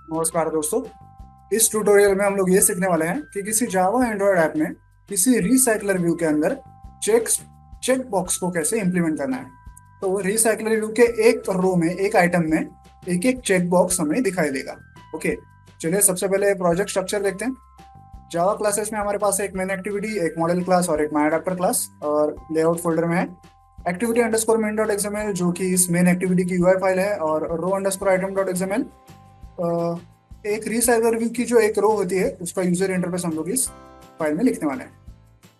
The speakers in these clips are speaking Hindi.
नमस्कार दोस्तों। इस ट्यूटोरियल में हम लोग ये सीखने वाले हैं कि किसी जावा एंड्रॉयड ऐप में किसी रिसाइकलर व्यू के अंदर चेक चेक बॉक्स को कैसे इंप्लीमेंट करना है। तो रिसाइकलर व्यू के एक रो में, एक आइटम में एक एक चेक बॉक्स हमें दिखाई देगा। ओके, चलिए सबसे पहले प्रोजेक्ट स्ट्रक्चर देखते हैं। जावा क्लासेस में हमारे पास एक मेन एक्टिविटी, एक मॉडल क्लास और एक माई अडैप्टर क्लास, और लेआउट फोल्डर में है activity underscore main dot XML, जो कि इस मेन एक्टिविटी की यूआई फाइल है, और रो अंडरस्कोर आइटम डॉट एक्सएमएल। एक रिसाइकलर व्यू की जो एक रो होती है उसका यूजर इंटरफेस हम लोग इस फाइल में लिखने वाले हैं।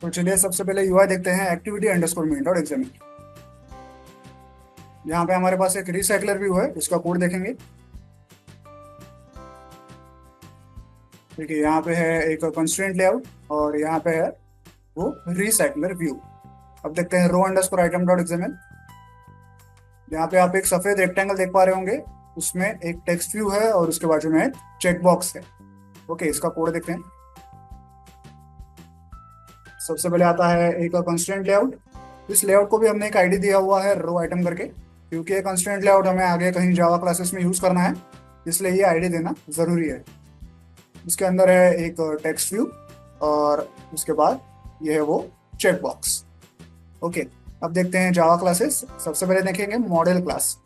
तो चलिए सबसे पहले यूआई देखते हैं, activity underscore main dot XML. यहाँ पे हमारे पास एक रिसाइकलर व्यू है, उसका कोड देखेंगे। देखिए यहाँ पे है एक कंस्ट्रेंट लेआउट और यहाँ पे है वो रिसाइकलर व्यू। अब देखते हैं रो अंडरस्कोर आइटम डॉट एक्सएमएल। यहाँ पे आप एक सफेद रेक्टेंगल देख पा रहे होंगे, उसमें एक टेक्स्ट व्यू है और उसके बाजू में एक चेक बॉक्स है। ओके, इसका कोड देखते हैं। सबसे पहले आता है एक कंस्ट्रेंट लेआउट। इस लेआउट को भी हमने एक आईडी दिया हुआ है रो आइटम करके, क्योंकि ये कंस्ट्रेंट लेआउट हमें आगे कहीं जावा क्लासेस में यूज करना है, इसलिए ये आईडी देना जरूरी है। इसके अंदर है एक टेक्स्ट व्यू और उसके बाद ये है वो चेक बॉक्स। ओके, अब देखते हैं जावा क्लासेस। सबसे पहले देखेंगे मॉडल क्लास।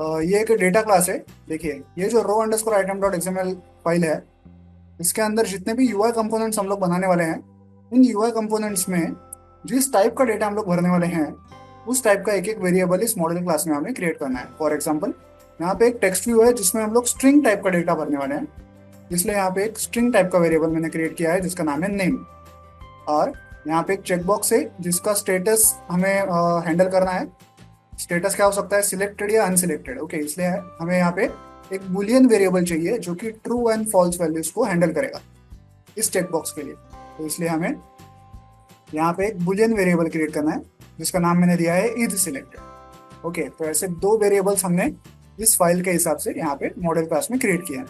ये एक डेटा क्लास है। देखिए ये जो row underscore item dot XML file है, इसके अंदर जितने भी यूआई कंपोनेंट्स हम लोग बनाने वाले हैं, इन यूआई कंपोनेंट्स में जिस टाइप का डेटा हम लोग भरने वाले हैं, उस टाइप का एक एक वेरिएबल इस मॉडल क्लास में हमें क्रिएट करना है। फॉर एग्जांपल, यहाँ पे एक टेक्स्ट व्यू है जिसमें हम लोग स्ट्रिंग टाइप का डेटा भरने वाले हैं, इसलिए यहाँ पे एक स्ट्रिंग टाइप का वेरिएबल मैंने क्रिएट किया है जिसका नाम है नेम। और यहाँ पे एक चेकबॉक्स है जिसका स्टेटस हमें हैंडल करना है। स्टेटस क्या हो सकता है, सिलेक्टेड या अनसिलेक्टेड। ओके, इसलिए हमें यहाँ पे एक बुलियन वेरिएबल चाहिए जो कि ट्रू एंड फॉल्स वैल्यूज को हैंडल करेगा इस चेक बॉक्स के लिए। तो इसलिए हमें यहाँ पे एक बुलियन वेरिएबल क्रिएट करना है जिसका नाम मैंने दिया है इज सिलेक्टेड। ओके, तो ऐसे दो वेरिएबल्स हमने इस फाइल के हिसाब से यहाँ पे मॉडल क्लास में क्रिएट किए हैं,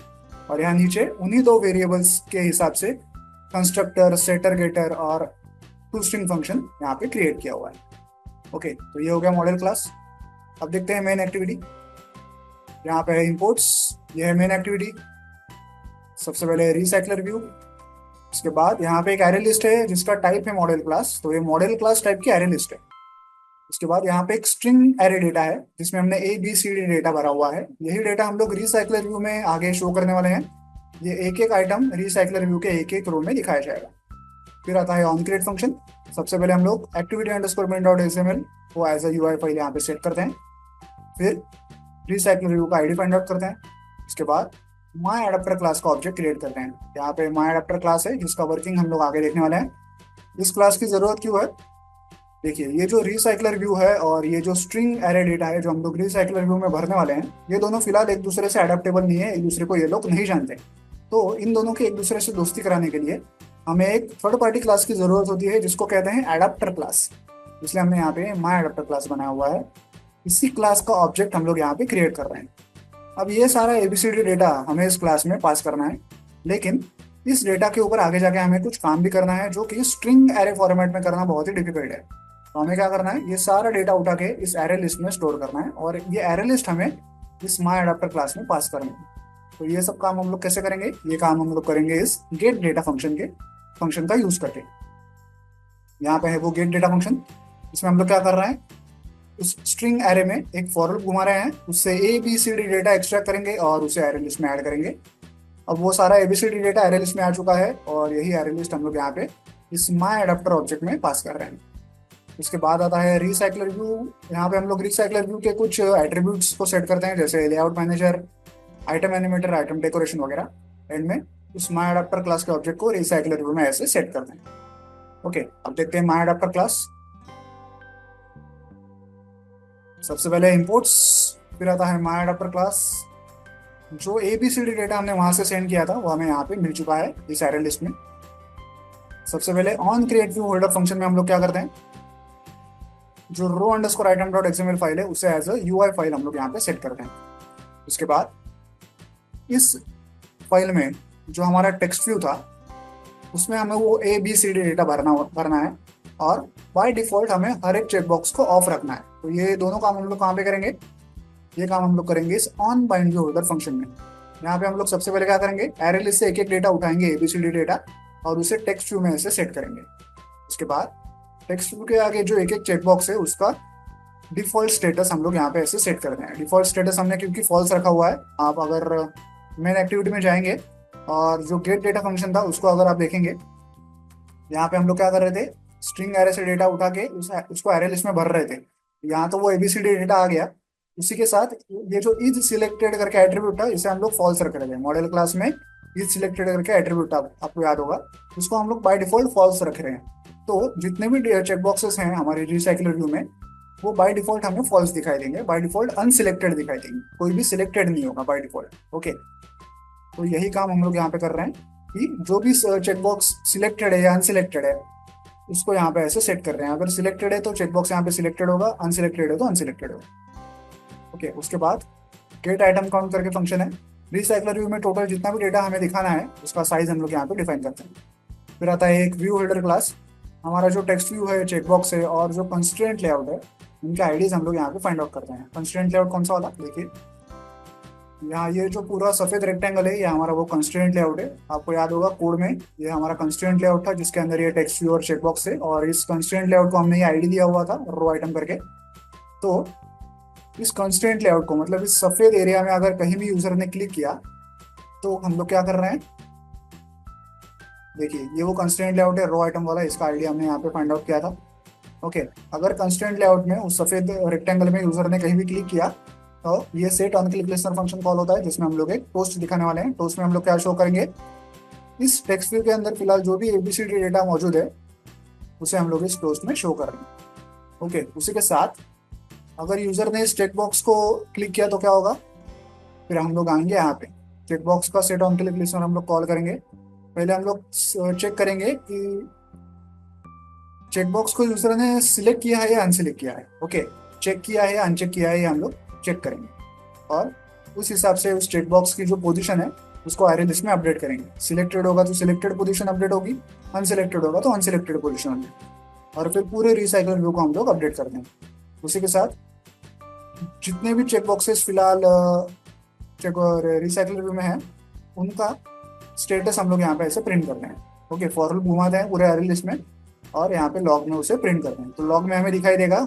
और यहाँ नीचे उन्हीं दो वेरिएबल्स के हिसाब से कंस्ट्रक्टर, सेटर, गेटर और टू स्ट्रिंग फंक्शन यहाँ पे क्रिएट किया हुआ है। ओके, तो ये हो गया मॉडल क्लास। अब देखते हैं मेन एक्टिविटी। यहाँ पे है इंपोर्ट्स, ये है मेन एक्टिविटी। सबसे पहले रिसाइकलर व्यू, उसके बाद यहाँ पे एक एरे लिस्ट है जिसका टाइप है मॉडल क्लास, तो ये मॉडल क्लास टाइप की एरे लिस्ट है। उसके बाद यहाँ पे एक स्ट्रिंग एरे डेटा है जिसमें हमने ABCD डेटा भरा हुआ है। यही डेटा हम लोग रिसाइकलर व्यू में आगे शो करने वाले हैं। ये एक एक आइटम रिसाइकलर व्यू के एक एक रो में दिखाया जाएगा। फिर आता है ऑन क्रिएट फंक्शन। सबसे पहले हम लोग activity underscore main dot XML को एज अ यूआई फाइल यहाँ पे सेट करते हैं। फिर रिसाइकलर व्यू का आईडी फाइंड आउट करते हैं। इसके बाद माई अडेप्टर क्लास का ऑब्जेक्ट क्रिएट करते हैं। यहाँ पे माई अडेप्टर क्लास है जिसका वर्किंग हम लोग आगे देखने वाले हैं। इस क्लास की जरूरत क्यों है, देखिए ये जो रिसाइकलर व्यू है और ये जो स्ट्रिंग एरे डेटा है जो हम लोग रिसाइकलर व्यू में भरने वाले हैं, ये दोनों फिलहाल एक दूसरे से अडेप्टेबल नहीं है, एक दूसरे को ये लोग नहीं जानते। तो इन दोनों की एक दूसरे से दोस्ती कराने के लिए हमें एक थर्ड पार्टी क्लास की जरूरत होती है जिसको कहते हैं एडाप्टर क्लास। इसलिए हमने यहाँ पे माई एडाप्टर क्लास बनाया हुआ है। इसी क्लास का ऑब्जेक्ट हम लोग यहाँ पे क्रिएट कर रहे हैं। अब ये सारा ABCD डेटा हमें इस क्लास में पास करना है, लेकिन इस डेटा के ऊपर आगे जाके हमें कुछ काम भी करना है जो कि स्ट्रिंग एरे फॉर्मेट में करना बहुत ही डिफिकल्ट है। तो हमें क्या करना है, ये सारा डेटा उठा के इस एरे लिस्ट में स्टोर करना है, और ये एरे लिस्ट हमें इस माई एडाप्टर क्लास में पास करनी है। तो ये सब काम हम लोग कैसे करेंगे, ये काम हम लोग करेंगे इस गेट डेटा फंक्शन का यूज करके। यहाँ पे है वो गेट डेटा फंक्शन। इसमें हम लोग क्या कर रहे हैं, उस स्ट्रिंग एरे में एक फॉर लूप घुमा रहे हैं, उससे ABCD डेटा एक्सट्रैक्ट करेंगे और उसे एरे लिस्ट में ऐड करेंगे। अब वो सारा ABCD डेटा एरे लिस्ट में आ चुका है, और यही एरे लिस्ट हम लोग यहाँ पे इस माई एडाप्टर ऑब्जेक्ट में पास कर रहे हैं। उसके बाद आता है रिसाइकलर व्यू। यहाँ पे हम लोग रिसाइकलर व्यू के कुछ एट्रीब्यूट्स को सेट करते हैं, जैसे layout manager, item animator, item decoration वगैरह। एंड में उस माई एडाप्टर क्लास के ऑब्जेक्ट को रिसाइकलर व्यू में ऐसे सेट करते हैं। ओके, अब देखते हैं माई एडाप्टर क्लास। सबसे पहले इंपोर्ट्स, फिर आता है माई एडाप्टर क्लास। जो ABCD डेटा हमने वहां से सेंड किया था वो हमें यहाँ पे मिल चुका है इस एरे लिस्ट में। सबसे पहले on create view holder function में हम लोग क्या करते हैं, जो row underscore item dot XML file है उसे एज अ यूआई फाइल हम लोग यहाँ पे सेट करते हैं। उसके बाद इस फाइल में जो हमारा टेक्स्ट व्यू था उसमें हमें वो ABCD डेटा भरना है, और बाय डिफॉल्ट हमें हर एक चेकबॉक्स को ऑफ रखना है। तो ये दोनों काम हम लोग कहाँ पे करेंगे, ये काम हम लोग करेंगे इस on bind view holder function में। यहाँ पे हम लोग सबसे पहले क्या करेंगे, एरे लिस्ट से एक एक डेटा उठाएंगे, एबीसीडी डेटा, और उसे टेक्स्ट व्यू में ऐसे सेट करेंगे। उसके बाद टेक्स्ट व्यू के आगे जो एक एक चेकबॉक्स है उसका डिफॉल्ट स्टेटस हम लोग यहाँ पे ऐसे सेट करते हैं। डिफॉल्ट स्टेटस हमने क्योंकि फॉल्स रखा हुआ है, आप अगर मेन एक्टिविटी में जाएंगे और जो गेट डेटा फंक्शन था उसको अगर आप देखेंगे, यहाँ पे हम लोग क्या कर रहे थे, स्ट्रिंग एरे से डेटा उठा के उसको एरे लिस्ट में भर रहे थे। यहाँ तो वो एबीसीडी डेटा आ गया, उसी के साथ ये जो इज सिलेक्टेड करके एट्रीब्यूट था इसे हम लोग फॉल्स रख रहे थे। मॉडल क्लास में इज सिलेक्टेड करके एट्रीब्यूट था, आपको याद होगा, उसको हम लोग बाय डिफॉल्ट फॉल्स रख रहे हैं। तो जितने भी चेकबॉक्सेस हैं हमारे रिसाइकलर व्यू में, वो बाय डिफॉल्ट हमें फॉल्स दिखाई देंगे, बाय डिफॉल्ट अनसिलेक्टेड दिखाई देंगे, कोई भी सिलेक्टेड नहीं होगा बाय डिफॉल्ट। ओके, तो यही काम हम लोग यहाँ पे कर रहे हैं कि जो भी चेकबॉक्स सिलेक्टेड है या अनसिलेक्टेड है उसको यहाँ पे ऐसे सेट कर रहे हैं। अगर सिलेक्टेड है तो चेकबॉक्स यहाँ पे सिलेक्टेड होगा, अनसिलेक्टेड है तो अनसिलेक्टेड होगा। ओके, उसके बाद गेट आइटम काउंट करके फंक्शन है। रिसाइकलर व्यू में टोटल जितना भी डेटा हमें दिखाना है उसका साइज हम लोग यहाँ पे डिफाइन करते हैं। फिर आता है एक व्यू होल्डर क्लास। हमारा जो टेक्स्ट व्यू है, चेकबॉक्स है और जो कंस्ट्रेंट लेआउट है, उनके आईडीज हम लोग यहाँ पे फाइंड आउट करते हैं। कंस्ट्रेंट लेआउट कौन सा वाला, देखिए यहाँ ये जो पूरा सफेद रेक्टेंगल है ये हमारा वो कंस्ट्रेंट लेआउट है। आपको याद होगा कोड में ये हमारा कंस्ट्रेंट लेआउट था जिसके अंदर ये टेक्स्ट व्यू और चेकबॉक्स है, और इस कंस्ट्रेंट लेआउट को हमने ये आईडी दिया हुआ था रो आइटम करके। तो इस कंस्ट्रेंट लेआउट को, मतलब इस सफेद एरिया में अगर कहीं भी यूजर ने क्लिक किया तो हम लोग क्या कर रहे हैं, देखिए ये वो कंस्ट्रेंट लेआउट है रो आइटम वाला, इसका आईडी हमने यहाँ पे फाइंड आउट किया था। ओके, अगर कंस्ट्रेंट लेआउट में उस सफेद रेक्टेंगल में यूजर ने कहीं भी क्लिक किया तो ये set on click listener function call होता है, जिसमें हम लोग एक टोस्ट दिखाने वाले हैं। टोस्ट में हम लोग क्या शो करेंगे, इस टेक्स्ट व्यू के अंदर फिलहाल जो भी एबीसीडी डेटा मौजूद है उसे हम लोग इस टोस्ट में शो कर रहे हैं। ओके, उसी के साथ अगर यूजर ने इस चेक बॉक्स को क्लिक किया तो क्या होगा, फिर हम लोग आएंगे यहाँ पे चेक बॉक्स का सेट ऑन क्लिक लिस्टनर हम लोग कॉल करेंगे। पहले हम लोग चेक करेंगे कि चेकबॉक्स को यूजर ने सिलेक्ट किया है या अनसिलेक्ट किया है। ओके, चेक किया है या अनचेक किया है ये हम लोग चेक करेंगे, और उस हिसाब से उस चेकबॉक्स की जो पोजीशन है उसको एरे लिस्ट में अपडेट करेंगे। सिलेक्टेड होगा तो सिलेक्टेड पोजीशन अपडेट होगी, अनसिलेक्टेड होगा तो अनसिलेक्टेड पोजीशन अपडेट, और फिर पूरे रिसाइकल व्यू को हम लोग अपडेट कर देंगे। उसी के साथ जितने भी चेकबॉक्सेस फिलहाल चेक रिसाइकल व्यू में है उनका स्टेटस हम लोग यहाँ पे ऐसे प्रिंट करते हैं। ओके, फॉर लूप घुमाते हैं पूरे एरे लिस्ट में और यहाँ पे लॉग में उसे प्रिंट करते हैं। तो लॉग में हमें दिखाई देगा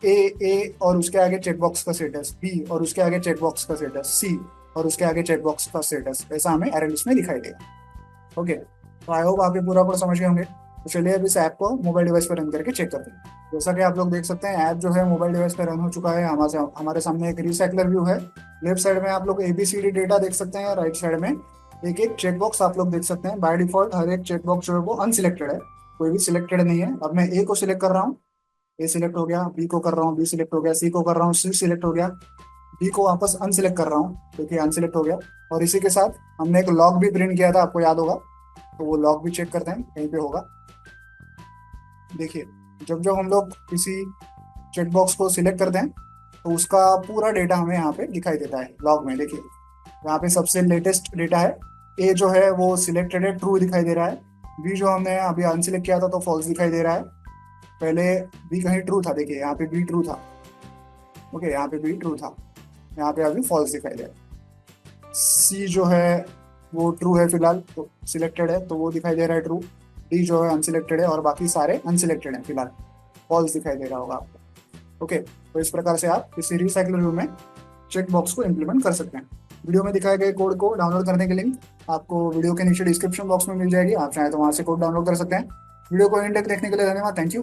ए और उसके आगे चेकबॉक्स का स्टेटस, बी और उसके आगे चेकबॉक्स का स्टेटस, सी और उसके आगे चेकबॉक्स का स्टेटस, ऐसा हमें एरे लिस्ट में दिखाई देगा। ओके, तो आई होप आप ये पूरा समझ गए होंगे। तो चलिए अब इस ऐप को मोबाइल डिवाइस पर रन करके चेक करते हैं। जैसा कि आप लोग देख सकते हैं ऐप जो है मोबाइल डिवाइस पर रन हो चुका है। हमारे सामने एक रिसाइकलर व्यू है। लेफ्ट साइड में आप लोग एबीसीडी डेटा देख सकते हैं, राइट साइड में एक एक चेकबॉक्स आप लोग देख सकते हैं। बाय डिफॉल्ट हर एक चेकबॉक्स जो है वो अनसिलेक्टेड है, कोई भी सिलेक्टेड नहीं है। अब मैं ए को सिलेक्ट कर रहा हूँ, ए सिलेक्ट हो गया, बी को कर रहा हूँ, बी सिलेक्ट हो गया, सी को कर रहा हूँ, सी सिलेक्ट हो गया, डी को वापस अनसिलेक्ट कर रहा हूँ क्योंकि अनसिलेक्ट हो गया। और इसी के साथ हमने एक लॉग भी प्रिंट किया था, आपको याद होगा, तो वो लॉग भी चेक करते हैं कहीं पे होगा। देखिए जब जब हम लोग किसी चेकबॉक्स को सिलेक्ट करते हैं तो उसका पूरा डेटा हमें यहाँ पे दिखाई देता है लॉग में। देखिए यहाँ पे सबसे लेटेस्ट डेटा है, ए जो है वो सिलेक्टेड है, ट्रू दिखाई दे रहा है। बी जो हमने अभी अनसिलेक्ट किया था तो फॉल्स दिखाई दे रहा है। पहले बी कहीं ट्रू था, देखिए यहाँ पे बी ट्रू था। ओके, यहाँ पे बी ट्रू था, यहाँ पे अभी फॉल्स दिखाई दे रहा है। सी जो है वो ट्रू है फिलहाल, तो सिलेक्टेड है तो वो दिखाई दे रहा है ट्रू। डी जो है अनसिलेक्टेड है और बाकी सारे अनसिलेक्टेड हैं फिलहाल, फॉल्स दिखाई दे रहा होगा आपको। ओके, तो इस प्रकार से आप किसी रिसाइकलर व्यू में चेक बॉक्स को इम्प्लीमेंट कर सकते हैं। वीडियो में दिखाए गए कोड को डाउनलोड करने के लिंक आपको वीडियो के नीचे डिस्क्रिप्शन बॉक्स में मिल जाएगी, आप चाहें तो वहां से कोड डाउनलोड कर सकते हैं। वीडियो को एंड तक देखने के लिए धन्यवाद, थैंक यू।